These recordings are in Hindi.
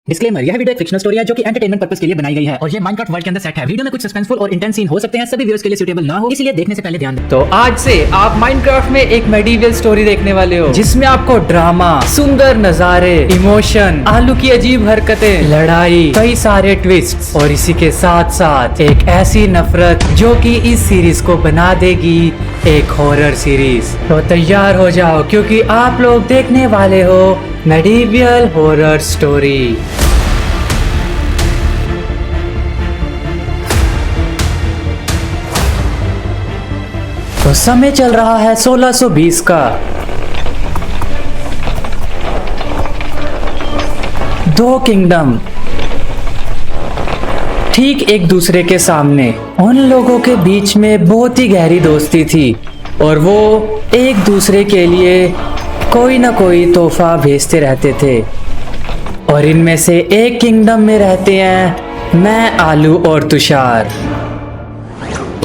डिस्क्लेमर, यह वीडियो एक फिक्शनल स्टोरी है जो कि एंटरटेनमेंट पर्पस के लिए बनाई गई है और ये माइनक्राफ्ट वर्ल्ड के अंदर सेट है। वीडियो में कुछ सस्पेंसफुल और इंटेंस सीन हो सकते हैं, सभी व्यूअर्स के लिए सूटेबल ना हो, इसलिए देखने से पहले ध्यान दें। तो आज से आप माइनक्राफ्ट में एक मेडिवल स्टोरी देखने वाले हो जिसमें आपको ड्रामा, सुंदर नजारे, इमोशन, आलू की अजीब हरकतें, लड़ाई, कई सारे ट्विस्ट और इसी के साथ साथ एक ऐसी नफरत जो कि इस सीरीज को बना देगी एक हॉरर सीरीज। तो तैयार हो जाओ क्योंकि आप लोग देखने वाले हो मेडिवल हॉरर स्टोरी। तो समय चल रहा है 1620 का। दो किंगडम ठीक एक दूसरे के सामने। उन लोगों के बीच में बहुत ही गहरी दोस्ती थी और वो एक दूसरे के लिए कोई ना कोई तोहफा भेजते रहते थे। और इनमें से एक किंगडम में रहते हैं मैं, आलू और तुषार।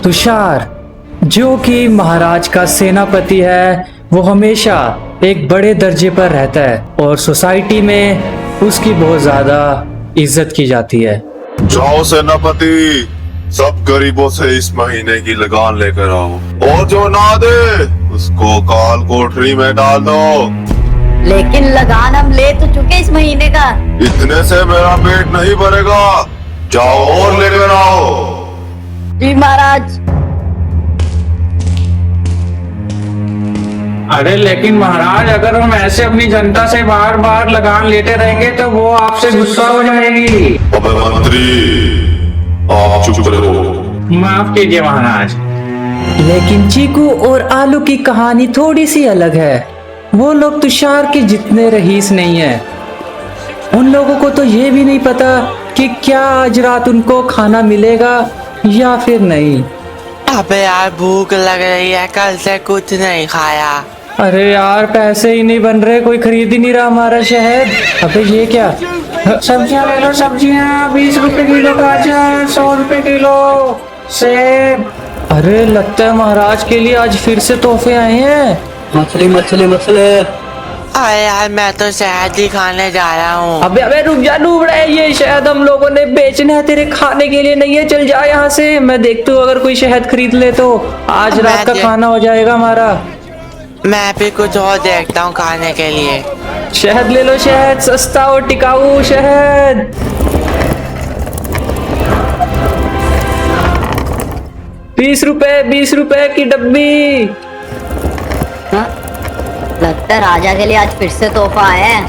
तुषार जो कि महाराज का सेनापति है, वो हमेशा एक बड़े दर्जे पर रहता है और सोसाइटी में उसकी बहुत ज्यादा इज्जत की जाती है। जाओ सेनापति, सब गरीबों से इस महीने की लगान लेकर आओ और जो ना दे उसको काल कोठरी में डाल दो। लेकिन लगान हम ले तो चुके इस महीने का। इतने से मेरा पेट नहीं भरेगा, जाओ और लेकर आओ। जी महाराज। अरे लेकिन महाराज, अगर हम ऐसे अपनी जनता से बार बार लगान लेते रहेंगे तो वो आपसे गुस्सा हो जाएगी। अबे मंत्री, आप चुप रहो। माफ कीजिए महाराज। लेकिन चीकू और आलू की कहानी थोड़ी सी अलग है। वो लोग तुषार के जितने रईस नहीं है। उन लोगों को तो ये भी नहीं पता कि क्या आज रात उनको खाना मिलेगा या फिर नहीं। अबे यार, भूख लग रही है, कल से कुछ नहीं खाया। अरे यार, पैसे ही नहीं बन रहे, कोई खरीद ही नहीं रहा हमारा शहद। अबे ये क्या? सब्जियां ले लो, सब्जियां 20 रुपए किलो, गाजर 100 रुपए किलो, सेब। अरे लगता है महाराज के लिए आज फिर से तोहफे आए हैं। मछली मछली मछली। अरे यार, मैं तो शहद ही खाने जा रहा हूँ। अबे अबे रुक जा, डूब रहा है ये शहद। हम लोगों ने बेचना है, तेरे खाने के लिए नहीं है। चल जा यहाँ से। मैं देखता हूँ अगर कोई शहद खरीद ले तो आज रात का खाना हो जाएगा हमारा। मैं भी कुछ और देखता हूँ खाने के लिए। शहद ले लो, शहद सस्ता और टिकाऊ शहद। बीस रुपए की डब्बी। हाँ? लगता है राजा के लिए आज फिर से तोहफा है।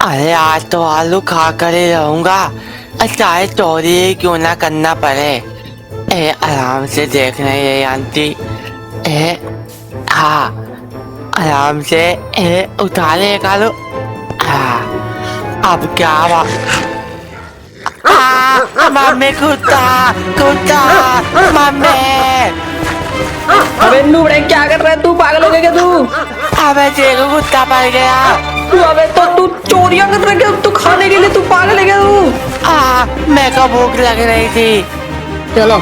अरे आज तो आलू खा कर ही रहूंगा, चाहे चोरी ही क्यों ना करना पड़े। आराम से देख रही है आंटी। हाँ, आराम से उठा ले आलू। हाँ, अब क्या हुआ? मम्मी, कुत्ता मम्मी। अबे नूबड़े, क्या कर रहा है तू? पागल हो गया क्या तू? अबे देखो, कुत्ता पड़ गया। अबे तो तू चोरियां कर रहा है क्या? तू खाने के लिए तू पागल है क्या तू? मेरे को भूख लग रही थी। चलो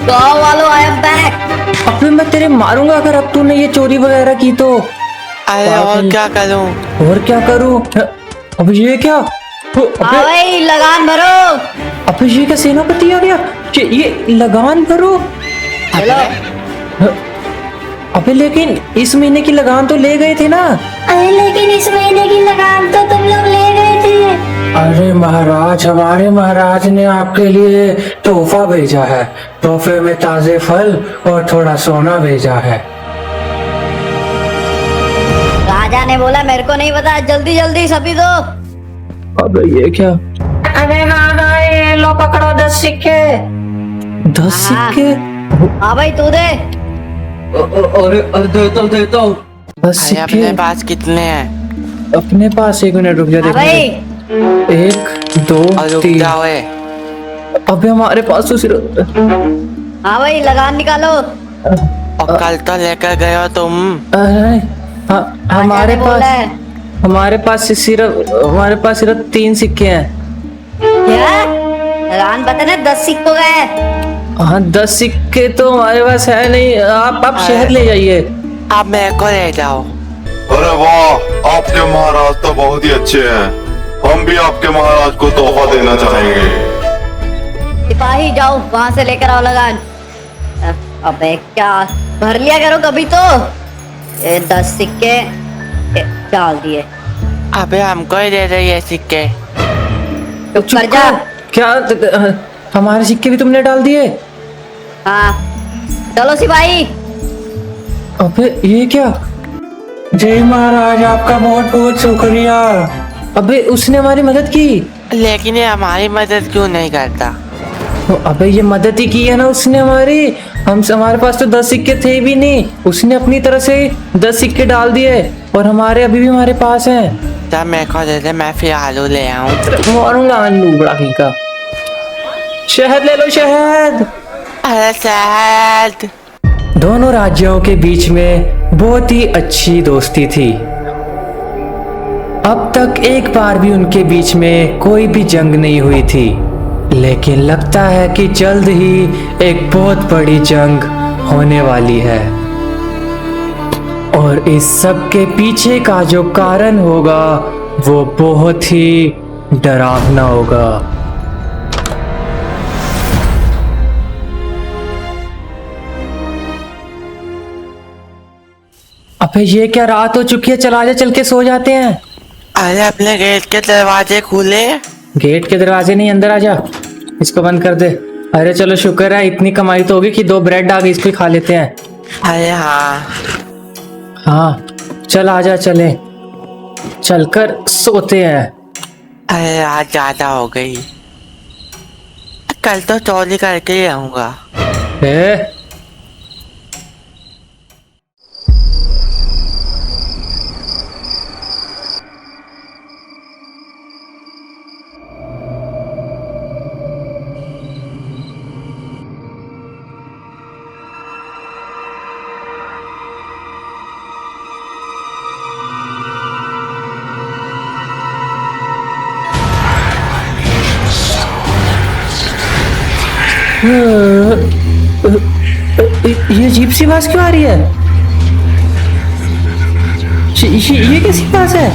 तो वालो, आई एम बैक। अबे मैं तेरे मारूंगा अगर अब तूने ये चोरी वगैरह की तो। अरे और क्या करूं? और क्या करूं? अब ये क्या? हाँ भाई, लगान भरो। अबे ये क्या सेनापति आ गया? ये लगान भरो। चलो। अबे लेकिन इस महीने की लगान तो ले गए थे ना? अरे लेकिन इस महीने की लगान तो तुम लोग ले गए थे। अरे महाराज, हमारे महाराज ने आपके लिए तोहफा भेजा है। तोहफे में ताजे फल और थोड़ा सोना भेजा है। राजा ने बोला मेरे को नहीं पता, जल्दी जल्दी सभी दो। अबे ये क्या? अरे ना, ये लो पकड़ो 10 सिक्के। 10 सिक्के? हाँ भाई, तू दे। अरे देता हूँ 10 अरे अपने सिक्के पास कितने हैं? अपने पास। 1 मिनट रुक जा, हाँ भाई। 1 2 और रुक 3। जाओ। अबे हमारे पास तो सिर्फ। हाँ भाई, लगान निकालो। और कल तो लेकर गए हो तुम। अरे हमारे राजा ने बोला है। हमारे पास सिर्फ 3 सिक्के हैं। क्या? लगान पता ना 10 सिक्कों का है। हाँ, 10 सिक्के तो हमारे पास है नहीं। आप शहर ले जाइए। अब मेरे को ले जाओ। अरे वाह, आपके महाराज तो बहुत ही अच्छे हैं। हम भी आपके महाराज को तोहफा देना चाहेंगे। सिपाही जाओ वहां से लेकर आओ लगान। अबे क्या भर लिया करो कभी तो। ये 10 सिक्के ये डाल दिए। अबे हमको ही दे रही है सिक्के। चुप कर जा। क्या हमारे सिक्के भी तुमने डाल दिए? हाँ चलो सिपाही। अबे ये क्या? जय महाराज, आपका बहुत बहुत शुक्रिया। अबे उसने हमारी मदद की। लेकिन ये हमारी मदद क्यों नहीं करता? तो अबे ये मदद ही की है ना उसने हमारी। हमारे पास तो 10 सिक्के थे भी नहीं, उसने अपनी तरह से 10 सिक्के डाल दिए और हमारे अभी भी हमारे पास हैं। तब मेरे को दे दे, मैं फिर आलू ले आऊं। मारूंगा आलू बड़ा कहीं का। शहद ले लो, शहद। अरे शहद। दोनों राज्यों के बीच में बहुत ही अच्छी दोस्ती थी। अब तक एक बार भी उनके बीच में कोई भी जंग नहीं हुई थी, लेकिन लगता है कि जल्द ही एक बहुत बड़ी जंग होने वाली है। और इस सब के पीछे का जो कारण होगा वो बहुत ही डरावना होगा। अबे ये क्या, रात हो चुकी है, चला जा, चल के सो जाते हैं। अरे अपने गेट के दरवाजे खुले। गेट के दरवाजे नहीं, अंदर आ जा, इसको बंद कर दे। अरे चलो शुक्र है, इतनी कमाई तो होगी कि 2 ब्रेड आ गई, इसको ही खा लेते हैं। अरे हाँ। हाँ चल आजा, चले चलकर सोते हैं। अरे रात ज्यादा हो गई, कल तो चोरी करके ही रहूंगा। ए? ये अजीब सी आवाज क्यों आ रही है? ये कैसी आवाज है?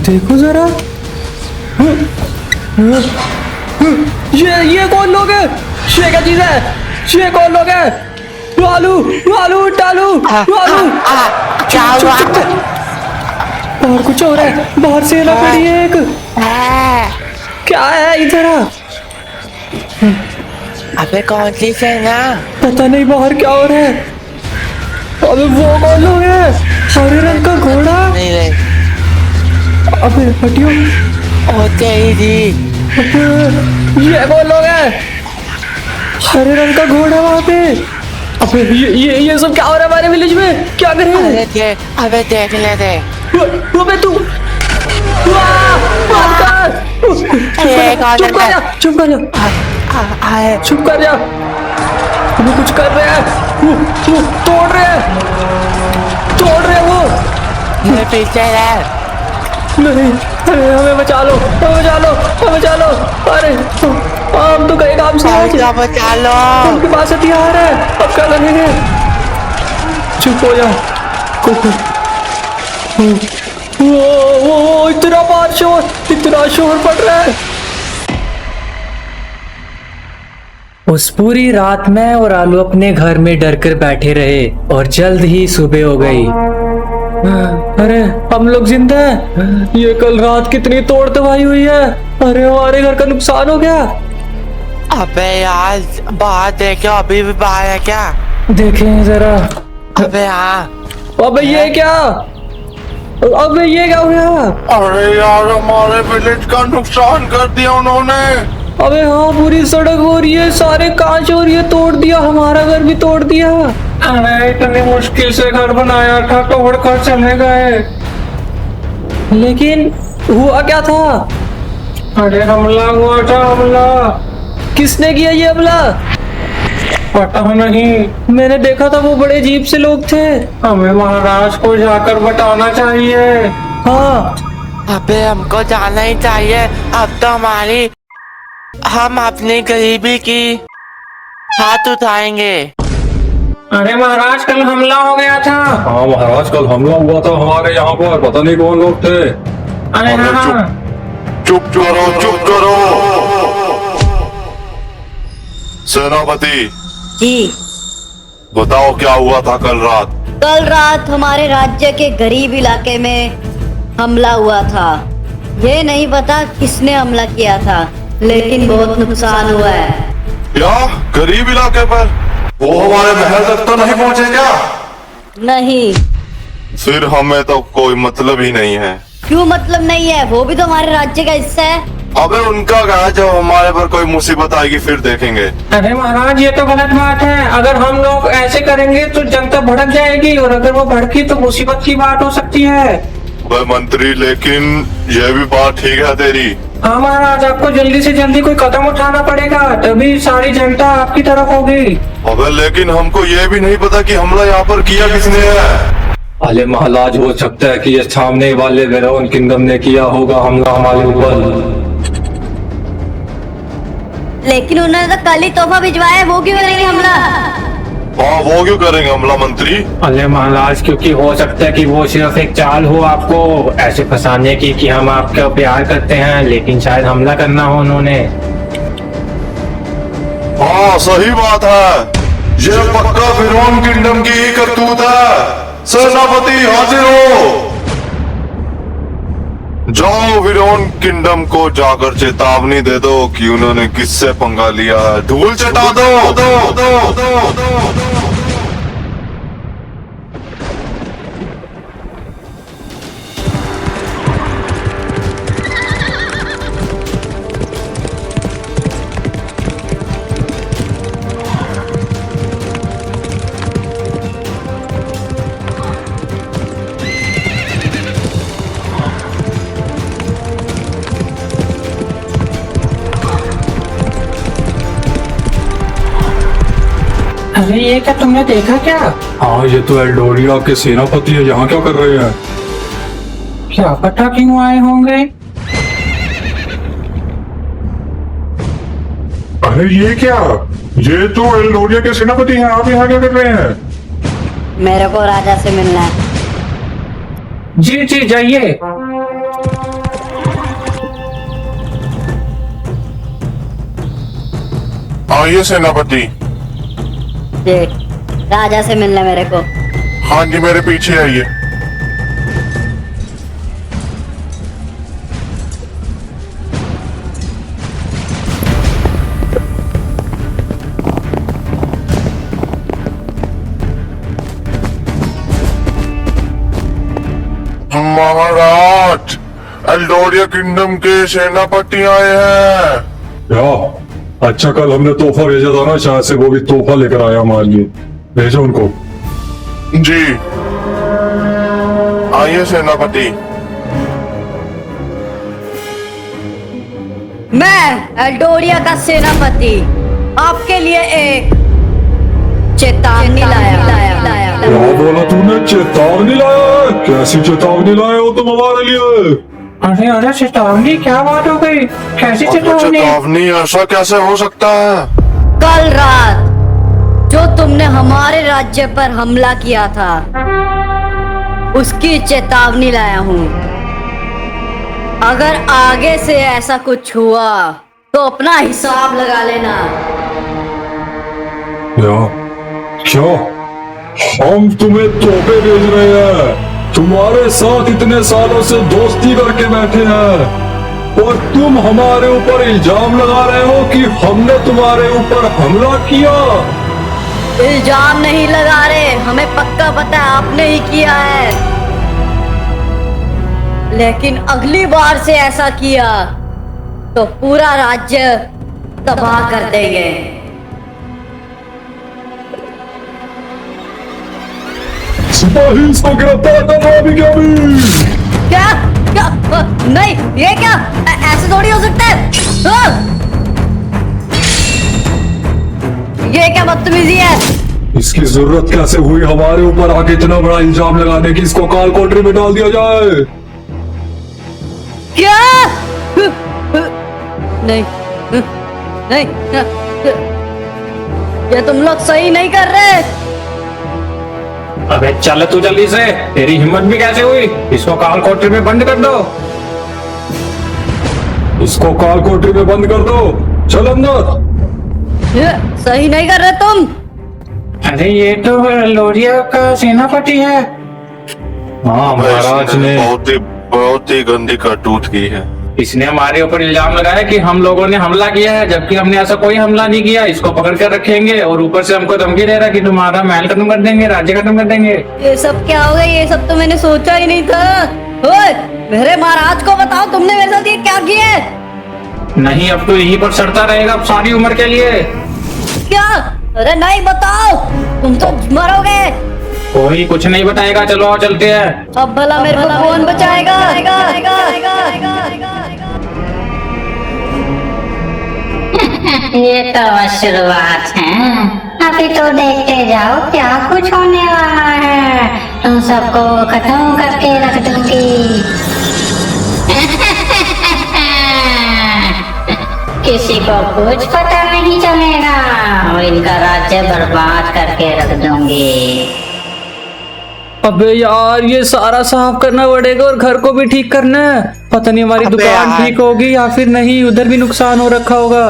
देखो जरा। ये कौन लोग है? ये क्या चीज है? ये कौन लोग है? आलू आलू डालू आलू। क्या हुआ? बाहर कुछ हो रहा है, बाहर से ना पड़ी है एक। क्या है इधर? अबे कौन सी सेना? पता नहीं बाहर क्या हो रहा है। अबे वो कौन लोग है? हरे रंग का घोड़ा। नहीं रे। अबे हटियो। ओ तेरी दी। अबे ये कौन लोग है? हरे रंग का घोड़ा वहाँ पे। अबे ये सब क्या हो रहा है हमारे विलेज में? क्या कर रहे हैं? अबे देख ले दे। अबे तू चुप कर जा, चुप कर जा, चुप कर जा। अबे कुछ कर रहे हैं, वो तोड़ रहे हैं वो। मेरे पीछे है। नहीं, अरे हमें बचा लो, हमें बचा लो, हमें बचा लो। अरे हम तो कहीं काम से आए थे, बचा लो। उनके पास हथियार है, अब क्या करेंगे? चुप हो जाओ। वो इतना बार शोर, इतना शोर पड़ रहा है। उस पूरी रात मैं और आलू अपने घर में डर कर बैठे रहे और जल्द ही सुबह हो गई। अरे हम लोग जिंदा हैं। ये कल रात कितनी तोड़ तबाही हुई है। अरे हमारे घर का नुकसान हो गया। अबे यार बाहर देखो, अभी भी बाहर है क्या? देखें जरा। अबे हाँ। अबे ये क्या? अबे ये क्या हो गया? अरे यार, हमारे विलेज का नुकसान कर दिया उन्होंने। अबे हाँ, पूरी सड़क हो रही है, सारे कांच हो रही है, तोड़ दिया, हमारा घर भी तोड़ दिया। अरे इतनी मुश्किल से घर बनाया था, तोड़ कर चले गए। लेकिन हुआ क्या था? अरे हमला हुआ था, हमला। किसने किया ये हमला? पता नहीं, मैंने देखा था, वो बड़े अजीब से लोग थे। हमें महाराज को जाकर बताना चाहिए। हाँ अबे हमको जाना ही चाहिए। अब तो हम अपनी गरीबी की हाथ उठाएंगे। अरे महाराज कल हमला हो गया था। हाँ महाराज, कल हमला हुआ था हमारे यहाँ पर, पता नहीं कौन लोग थे। अरे अरे हाँ, चुप करो, चुप करो। सेनापति, जी, बताओ क्या हुआ था कल रात। कल रात हमारे राज्य के गरीब इलाके में हमला हुआ था। ये नहीं पता किसने हमला किया था, लेकिन बहुत नुकसान हुआ है। क्या गरीब इलाके पर? वो हमारे महल तक तो नहीं पहुंचे क्या? नहीं। फिर हमें तो कोई मतलब ही नहीं है। क्यों मतलब नहीं है? वो भी तो हमारे राज्य का हिस्सा है। अबे उनका क्या है, जब हमारे पर कोई मुसीबत आएगी फिर देखेंगे। अरे महाराज ये तो गलत बात है। अगर हम लोग ऐसे करेंगे तो जनता भड़क जाएगी, और अगर वो भड़की तो मुसीबत की बात हो सकती है। वह मंत्री, लेकिन यह भी बात ठीक है तेरी। हाँ महाराज, आपको जल्दी से जल्दी कोई कदम उठाना पड़ेगा, तभी सारी जनता आपकी तरफ होगी। अबे लेकिन हमको ये भी नहीं पता कि हमला यहाँ पर किया किसने है। अरे महाराज, हो सकता है कि ये सामने वाले वेरोन किंगडम ने किया होगा हमला हमारे ऊपर। लेकिन उन्होंने तो कल ही तोहफा भिजवाया है, वो क्यों करेंगे हमला? हाँ, वो क्यों करेंगे हमला मंत्री? अरे महाराज, क्योंकि हो सकता है कि वो सिर्फ एक चाल हो आपको ऐसे फंसाने की कि हम आपका प्यार करते हैं, लेकिन शायद हमला करना हो उन्होंने। हाँ सही बात है, ये पक्का विरोन किंगडम की ही करतूत है। सेनापति हाजिर हो। जाओ विरोन किंगडम को जाकर चेतावनी दे दो कि उन्होंने किससे पंगा लिया है। धूल चटा दो। अरे ये क्या तुमने देखा क्या? हाँ, ये तो एल्डोरिया के सेनापति है, यहाँ क्या कर रहे हैं? क्या पता क्यों आए होंगे। अरे ये क्या, ये तो एल्डोरिया के सेनापति हैं, आप यहाँ क्या कर रहे हैं? मेरे को राजा से मिलना है। जी जी जाइए। आइए सेनापति। जी, राजा से मिलना है मेरे को। हाँ जी, मेरे पीछे आइए। महाराज, एल्डोरिया किंगडम के सेनापति आए हैं। क्या? अच्छा, कल हमने तोहफा भेजा था ना, शायद से वो भी तोहफा लेकर आया हमारे लिए। भेजो उनको। जी, आइए सेनापति। मैं एल्डोरिया का सेनापति आपके लिए एक चेतावनी लाया। क्या बोला तूने? चेतावनी लाया? कैसी चेतावनी लाए हो तुम हमारे लिए? अरे अरे चेतावनी, क्या बात हो गई? कैसी चेतावनी? चेतावनी? ऐसा कैसे हो सकता है? कल रात जो तुमने हमारे राज्य पर हमला किया था, उसकी चेतावनी लाया हूँ। अगर आगे से ऐसा कुछ हुआ तो अपना हिसाब लगा लेना। क्या? हम तुम्हें तोहफे भेज रहे हैं, तुम्हारे साथ इतने सालों से दोस्ती करके बैठे हैं, और तुम हमारे ऊपर इल्जाम लगा रहे हो कि हमने तुम्हारे ऊपर हमला किया। इल्जाम नहीं लगा रहे, हमें पक्का पता है आपने ही किया है। लेकिन अगली बार से ऐसा किया तो पूरा राज्य तबाह कर देंगे। सिपाही, इसको गिरफ्तार करो अभी के अभी। क्या क्या? नहीं, ये क्या? ऐसे थोड़ी हो सकता है। ये क्या बदतमीजी है? इसकी जरूरत कैसे हुई हमारे ऊपर आके इतना बड़ा इल्जाम लगाने की? इसको काल कोठरी में डाल दिया जाए। क्या? नहीं नहीं, ये तुम लोग सही नहीं कर रहे। अबे चल तू जल्दी से, तेरी हिम्मत भी कैसे हुई? इसको काल कोठरी में बंद कर दो। इसको काल कोठरी में बंद कर दो। चल अंदर। ये सही नहीं कर रहे तुम। अरे ये तो लोरिया का सेनापति है। हाँ महाराज ने बहुत ही गंदी करतूत की है। इसने हमारे ऊपर इल्जाम लगाया कि हम लोगों ने हमला किया है, जबकि हमने ऐसा कोई हमला नहीं किया। इसको पकड़ कर रखेंगे और ऊपर से हमको धमकी दे रहा है कि तुम्हारा महल खत्म कर देंगे, राज्य खत्म कर देंगे। ये सब क्या हो गया? ये सब तो मैंने सोचा ही नहीं था। ओए, मेरे महाराज को बताओ तुमने मेरे साथ ये क्या किया है? नहीं, अब तो यहीं पर सड़ता रहेगा अब सारी उम्र के लिए। क्या? अरे नहीं, बताओ, तुम तो मरोगे। कोई कुछ नहीं बताएगा, चलो आओ चलते हैं। अब भला मेरे को कौन बचाएगा? ये तो बस शुरुआत है, अभी तो देखते जाओ क्या कुछ होने वाला है। तुम सबको खत्म करके रख दूंगी। किसी को कुछ पता नहीं चलेगा और इनका राज्य बर्बाद करके रख दूंगी। अबे यार, ये सारा साफ करना पड़ेगा और घर को भी ठीक करना है। पता नहीं हमारी अबे दुकान यार। ठीक होगी या फिर नहीं, उधर भी नुकसान हो रखा होगा।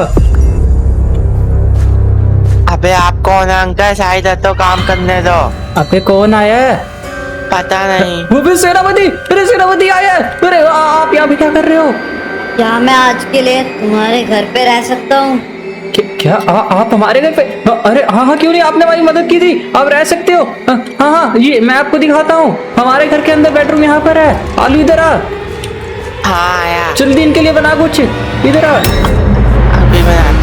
अबे आप कौन है अंकल? शायद तो काम करने दो। अबे कौन आया है? पता नहीं। वो भी सेनापति, अरे सेनापति आया है। अरे आप यहाँ पे क्या कर रहे हो? क्या मैं आज के लिए तुम्हारे घर पे रह सकता हूँ? क्या आप हमारे घर पे? अरे हाँ हाँ, क्यों नहीं, आपने हमारी मदद की थी, आप रह सकते हो। हाँ हाँ, ये मैं आपको दिखाता हूँ, हमारे घर के अंदर बेडरूम यहाँ पर है। आलू इधर आ। हाँ आया, जल्दी इनके लिए बना कुछ, इधर आ। अभी बनाता